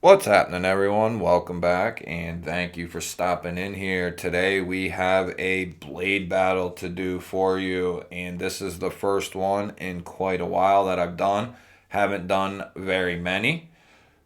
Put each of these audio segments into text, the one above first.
What's happening, everyone? Welcome back, and thank you for stopping in here. Today we have a blade battle to do for you, and this is the first one in quite a while that I've done. Haven't done very many.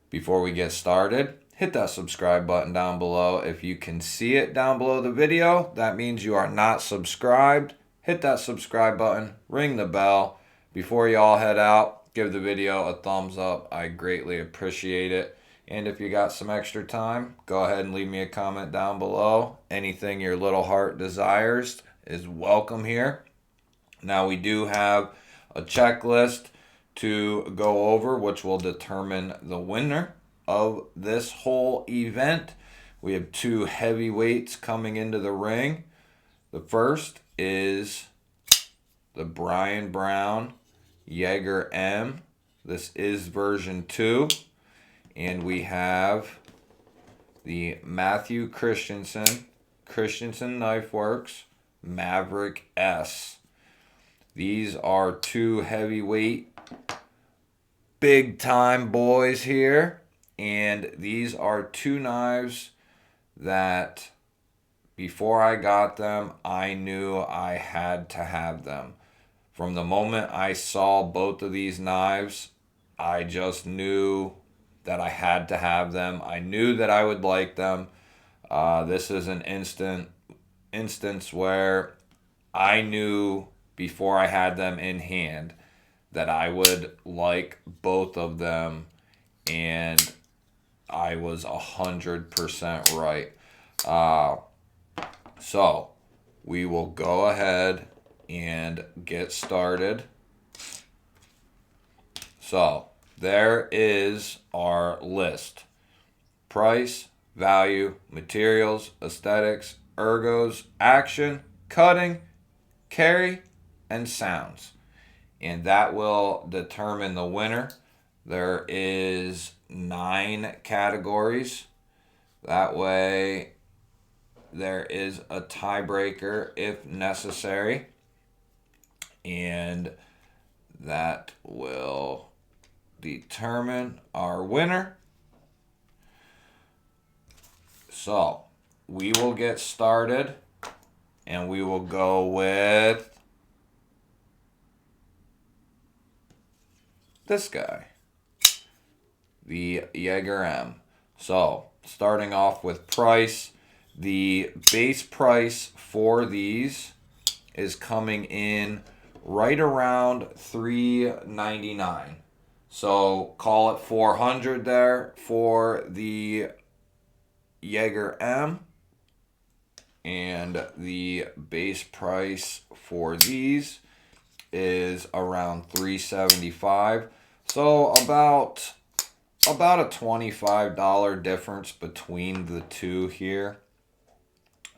Before we get started, hit that subscribe button down below. If you can see it down below the video, that means you are not subscribed. Hit that subscribe button, ring the bell. Before you all head out, give the video a thumbs up. I greatly appreciate it. And if you got some extra time, go ahead and leave me a comment down below. Anything your little heart desires is welcome here. Now we do have a checklist to go over, which will determine the winner of this whole event. We have two heavyweights coming into the ring. The first is the Brian Brown Yeager M. This is version 2. And we have the Matthew Christensen Knifeworks Maverick S. These are two heavyweight, big time boys here. And these are two knives that before I got them, I knew I had to have them. From the moment I saw both of these knives, I just knew that I had to have them. I knew that I would like them. This is an instance where I knew before I had them in hand that I would like both of them, and I was 100% right. So we will go ahead and get started. So there is our list. Price, value, materials, aesthetics, ergos, action, cutting, carry, and sounds. And that will determine the winner. There is 9 categories. That way there is a tiebreaker if necessary. And that will determine our winner. So we will get started, and we will go with this guy, the Yeager M. So starting off with price, the base price for these is coming in right around $399. So call it $400 there for the Yeager M. And the base price for these is around $375. So about a $25 difference between the two here.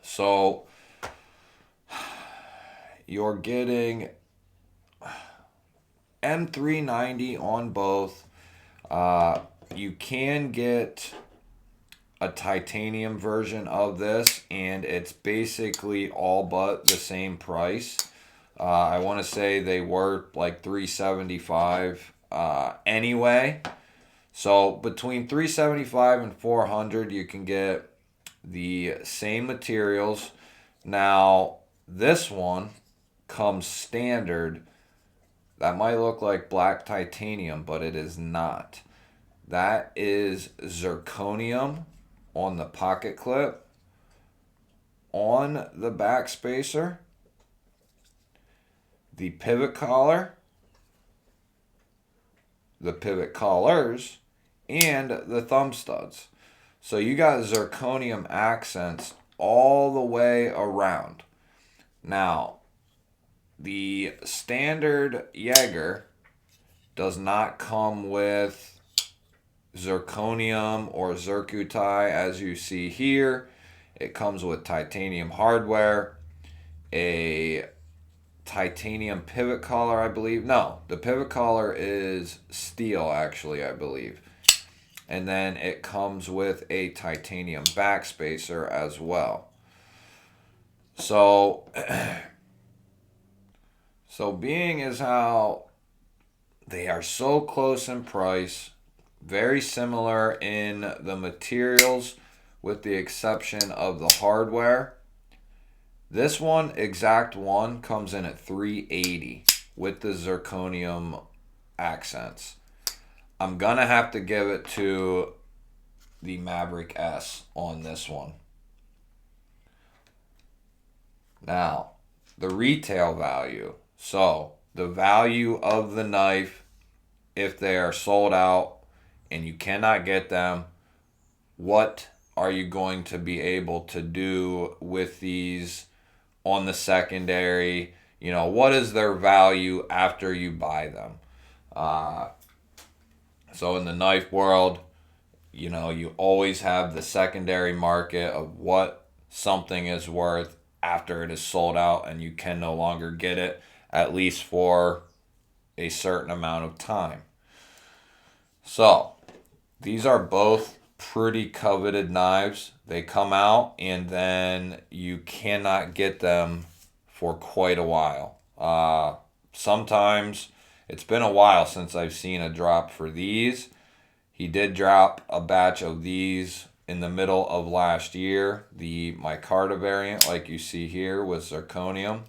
So you're getting M390 on both. You can get a titanium version of this, and it's basically all but the same price. I want to say they were like $375 anyway. So between $375 and $400, you can get the same materials. Now this one comes standard. That might look like black titanium, but it is not. That is zirconium on the pocket clip, on the back spacer, the pivot collar, the pivot collars, and the thumb studs. So you got zirconium accents all the way around. Now, the standard Yeager does not come with zirconium or zircuti as you see here. It comes with titanium hardware, a titanium pivot collar, I believe. No, the pivot collar is steel, actually, I believe. And then it comes with a titanium backspacer as well. So being as how they are so close in price, very similar in the materials with the exception of the hardware. This one, exact one, comes in at $380 with the zirconium accents. I'm going to have to give it to the Maverick S on this one. Now, the retail value. So, the value of the knife, if they are sold out and you cannot get them, what are you going to be able to do with these on the secondary? You know, what is their value after you buy them? So in the knife world, you know, you always have the secondary market of what something is worth after it is sold out and you can no longer get it, at least for a certain amount of time. So these are both pretty coveted knives. They come out and then you cannot get them for quite a while. Sometimes it's been a while since I've seen a drop for these. He did drop a batch of these in the middle of last year. The micarta variant, like you see here, with zirconium.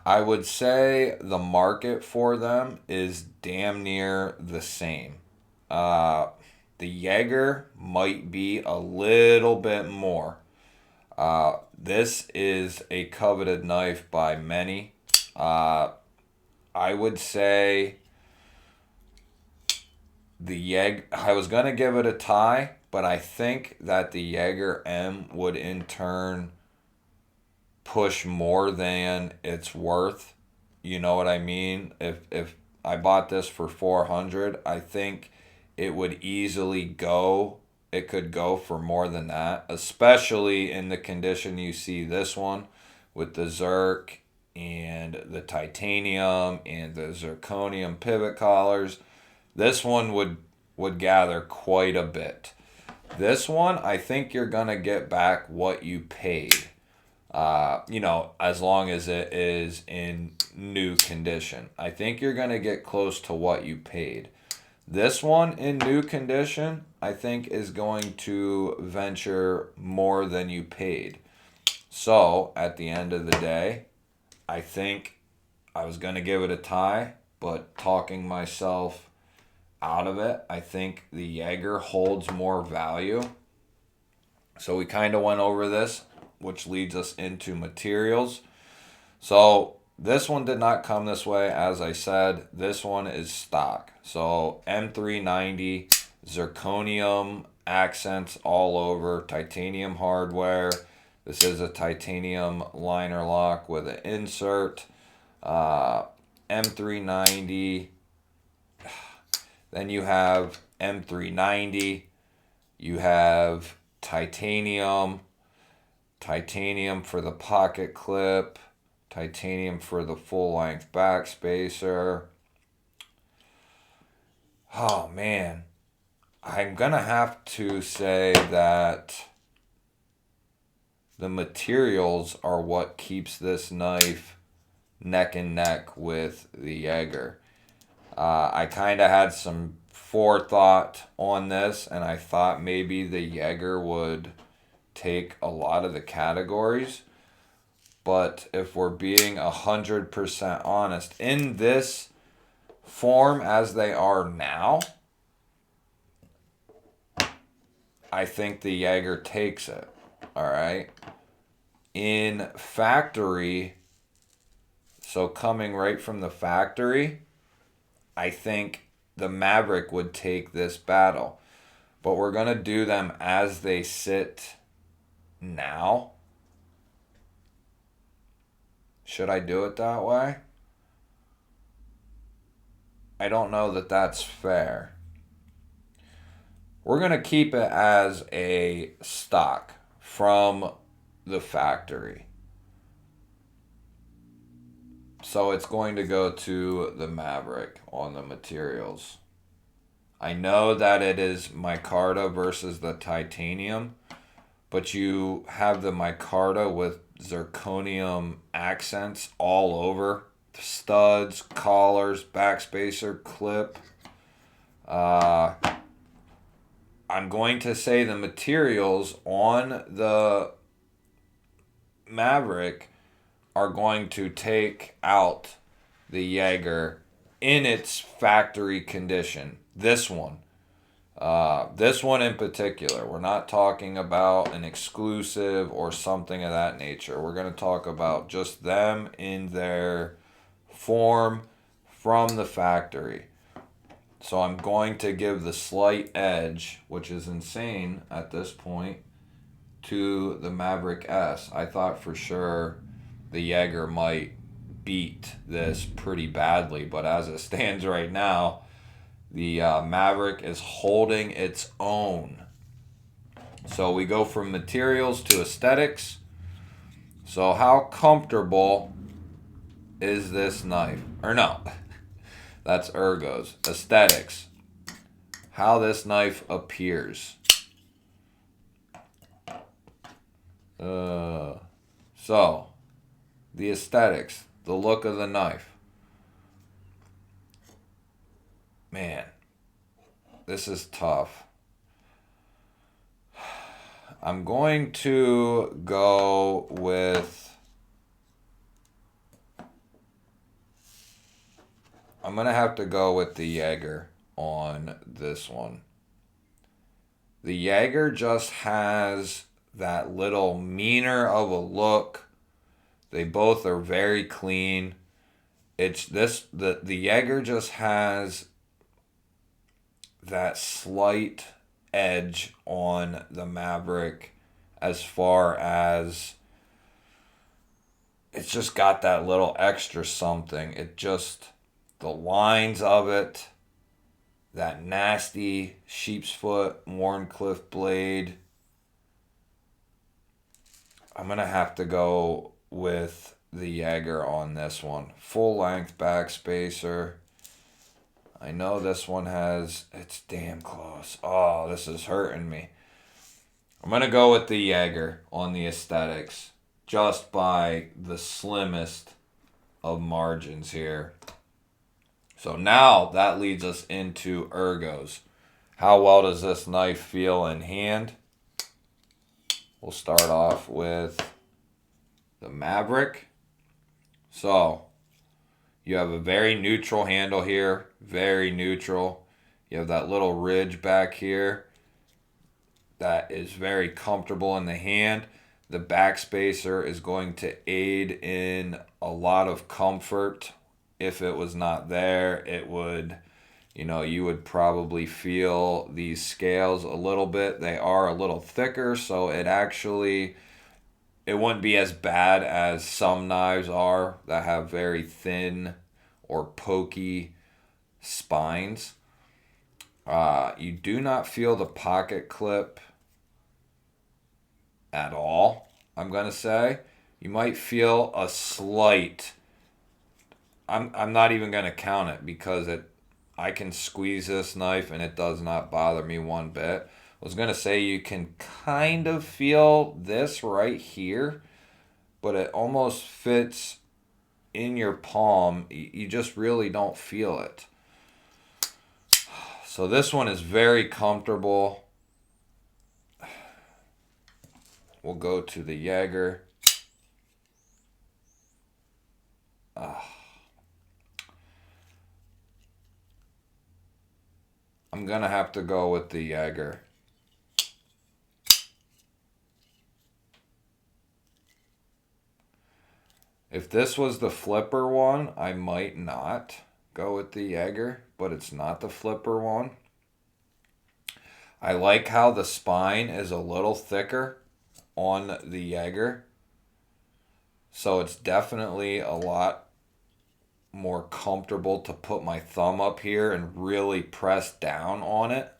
I would say the market for them is damn near the same. The Yeager might be a little bit more. This is a coveted knife by many. I would say the Yeager, I was going to give it a tie, but I think that the Yeager M would in turn push more than it's worth. You know what I mean? If I bought this for $400, I think it would easily go. It could go for more than that, especially in the condition you see this one with the zirc and the titanium and the zirconium pivot collars. This one would gather quite a bit. This one, I think you're going to get back what you paid. You know, as long as it is in new condition. I think you're going to get close to what you paid. This one in new condition, I think is going to venture more than you paid. So, at the end of the day, I think I was going to give it a tie, but talking myself out of it, I think the Yeager holds more value. So we kind of went over this, which leads us into materials. So this one did not come this way, as I said. This one is stock. So M390, zirconium accents all over, titanium hardware. This is a titanium liner lock with an insert. M390. Then you have M390. You have titanium for the pocket clip, titanium for the full length back spacer. Oh man, I'm gonna have to say that the materials are what keeps this knife neck and neck with the Yeager. I kind of had some forethought on this, and I thought maybe the Yeager would take a lot of the categories. But if we're being 100% honest, in this form as they are now, I think the Yeager takes it. All right. In factory, so coming right from the factory, I think the Maverick would take this battle. But we're going to do them as they sit now. Should I do it that way? I don't know that that's fair. We're going to keep it as a stock from the factory. So it's going to go to the Maverick on the materials. I know that it is micarta versus the titanium, but you have the micarta with zirconium accents all over. Studs, collars, backspacer, clip. I'm going to say the materials on the Maverick are going to take out the Yeager in its factory condition. This one in particular. We're not talking about an exclusive or something of that nature. We're going to talk about just them in their form from the factory. So I'm going to give the slight edge, which is insane at this point, to the Maverick S. I thought for sure the Yeager might beat this pretty badly, but as it stands right now, the Maverick is holding its own. So we go from materials to aesthetics. So how comfortable is this knife? Or no, that's Ergo's. Aesthetics. How this knife appears. So, the aesthetics, the look of the knife. Man, this is tough. I'm going to go with... I'm going to have to go with the Yeager on this one. The Yeager just has that little meaner of a look. They both are very clean. It's this, the Yeager just has that slight edge on the Maverick as far as it's just got that little extra something. It just, the lines of it, that nasty sheep's foot Wharncliffe blade. I'm going to have to go with the Yeager on this one. Full length backspacer. I know this one has, it's damn close. Oh, this is hurting me. I'm going to go with the Yeager on the aesthetics, just by the slimmest of margins here. So now that leads us into Ergos. How well does this knife feel in hand? We'll start off with the Maverick. So you have a very neutral handle here, very neutral. You have that little ridge back here that is very comfortable in the hand. The backspacer is going to aid in a lot of comfort. If it was not there, it would, you would probably feel these scales a little bit. They are a little thicker, so it wouldn't be as bad as some knives are that have very thin or pokey spines. You do not feel the pocket clip at all, I'm going to say. You might feel a slight... I'm not even going to count it because I can squeeze this knife and it does not bother me one bit. I was going to say you can kind of feel this right here, but it almost fits in your palm. You just really don't feel it. So this one is very comfortable. We'll go to the Yeager. I'm going to have to go with the Yeager. If this was the flipper one, I might not go with the Yeager, but it's not the flipper one. I like how the spine is a little thicker on the Yeager. So it's definitely a lot more comfortable to put my thumb up here and really press down on it.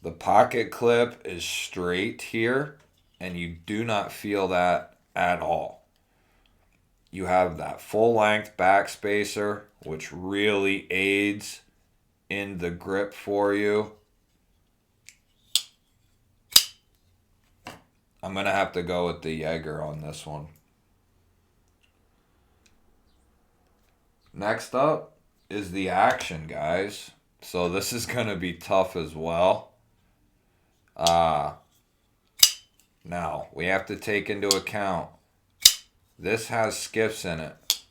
The pocket clip is straight here, and you do not feel that at all. You have that full length backspacer, which really aids in the grip for you. I'm going to have to go with the Yeager on this one. Next up is the Action, guys. So this is going to be tough as well. Now, we have to take into account, this has skiffs in it.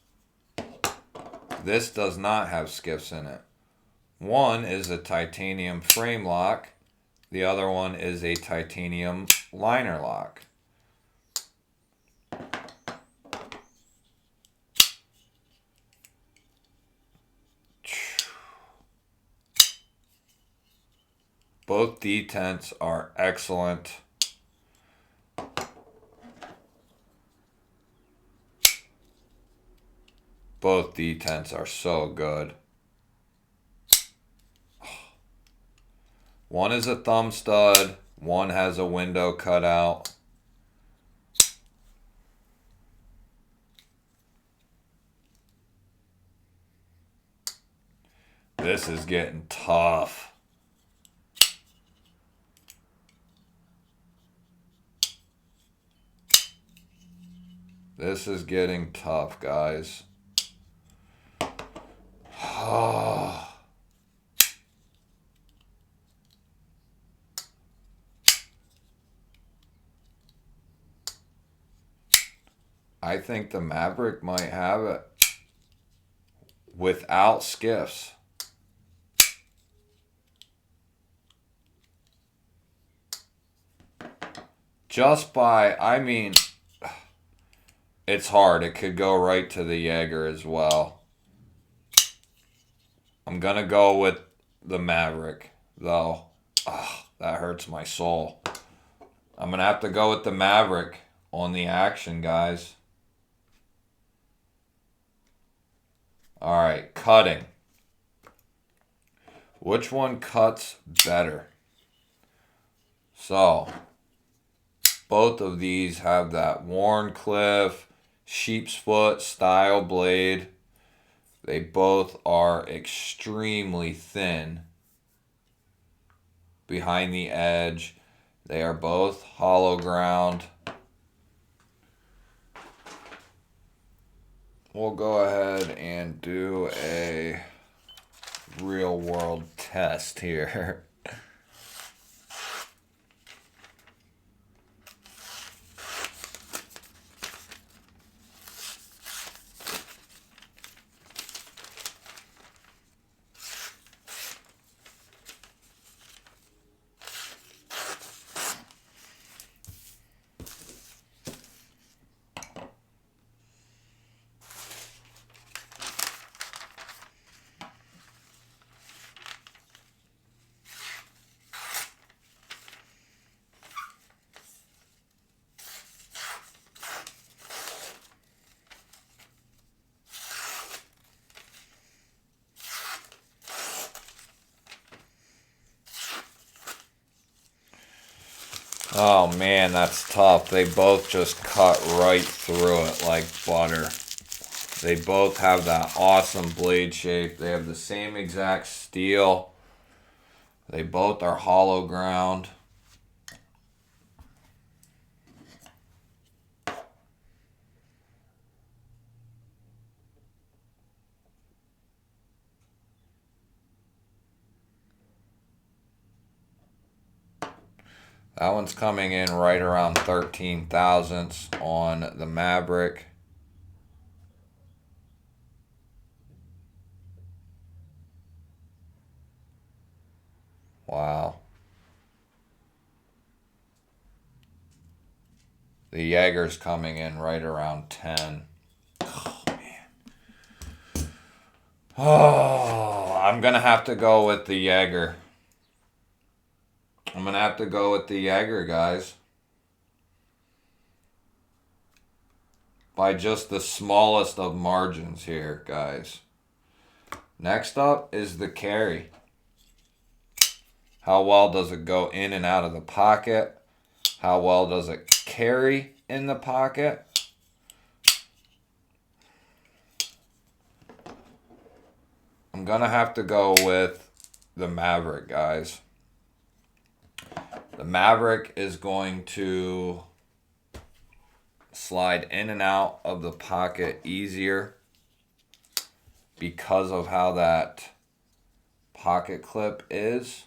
This does not have skiffs in it. One is a titanium frame lock. The other one is a titanium liner lock. Both detents are excellent. Both detents are so good. One is a thumb stud. One has a window cut out. This is getting tough. This is getting tough, guys. I think the Maverick might have it without skiffs. Just by, I mean, it's hard. It could go right to the Yeager as well. I'm going to go with the Maverick, though. That hurts my soul. I'm going to have to go with the Maverick on the action, guys. All right, cutting. Which one cuts better? So, both of these have that Wharncliffe sheep's foot style blade. They both are extremely thin behind the edge. They are both hollow ground. We'll go ahead and do a real world test here. Oh man, that's tough. They both just cut right through it like butter. They both have that awesome blade shape. They have the same exact steel. They both are hollow ground. That one's coming in right around 13 thousandths on the Maverick. Wow. The Yeager's coming in right around 10. Oh, man. Oh, I'm going to have to go with the Yeager. I'm going to have to go with the Yeager, guys. By just the smallest of margins here, guys. Next up is the carry. How well does it go in and out of the pocket? How well does it carry in the pocket? I'm going to have to go with the Maverick, guys. The Maverick is going to slide in and out of the pocket easier because of how that pocket clip is.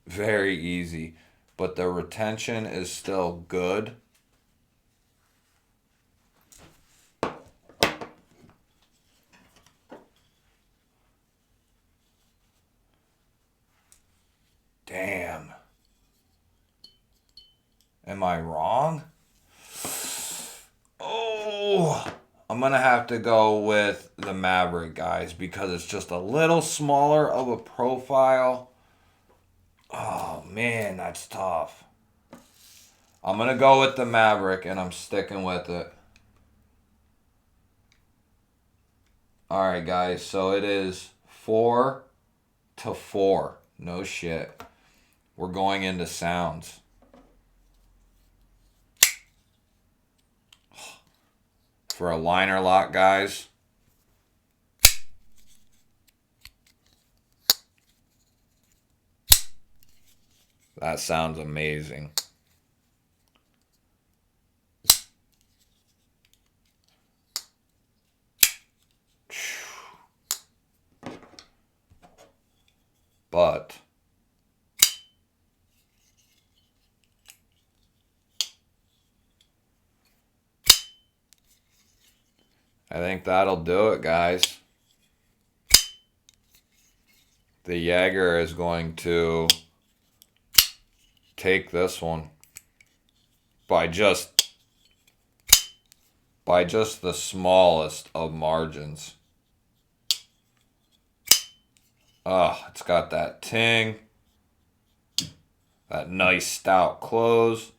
Very easy, but the retention is still good. Damn. Am I wrong? Oh, I'm going to have to go with the Maverick, guys, because it's just a little smaller of a profile. Oh, man, that's tough. I'm going to go with the Maverick, and I'm sticking with it. All right, guys, so it is 4-4. No shit. We're going into sounds. For a liner lock, guys. That sounds amazing. But I think that'll do it, guys. The Yeager is going to take this one by just the smallest of margins. Oh, it's got that ting, that nice stout close.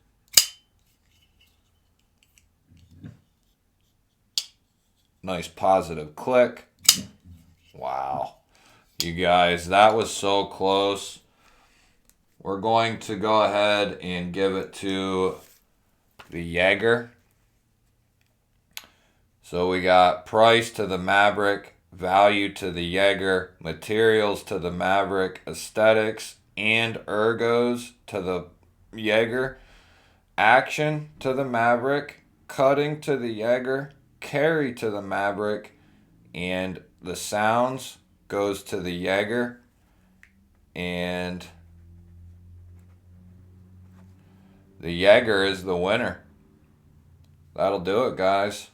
Nice positive click. Wow. You guys, that was so close. We're going to go ahead and give it to the Yeager. So we got price to the Maverick, value to the Yeager, materials to the Maverick, aesthetics and ergos to the Yeager, action to the Maverick, cutting to the Yeager, carry to the Maverick, and the sounds goes to the Yeager. And the Yeager is the winner. That'll do it, guys.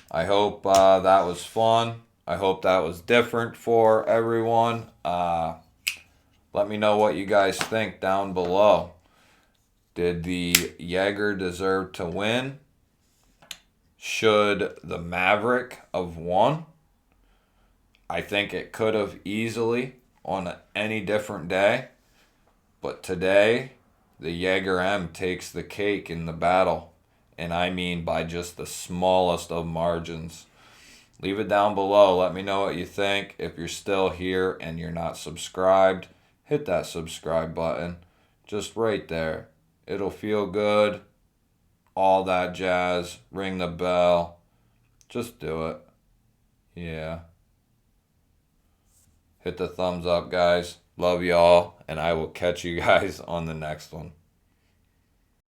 I hope that was fun. I hope that was different for everyone. Let me know what you guys think down below. Did the Yeager deserve to win? Should the Maverick have won? I think it could have easily on any different day. But today, the Yeager M takes the cake in the battle. And I mean by just the smallest of margins. Leave it down below. Let me know what you think. If you're still here and you're not subscribed, hit that subscribe button. Just right there. It'll feel good. All that jazz. Ring the bell. Just do it. Yeah. Hit the thumbs up, guys. Love y'all. And I will catch you guys on the next one.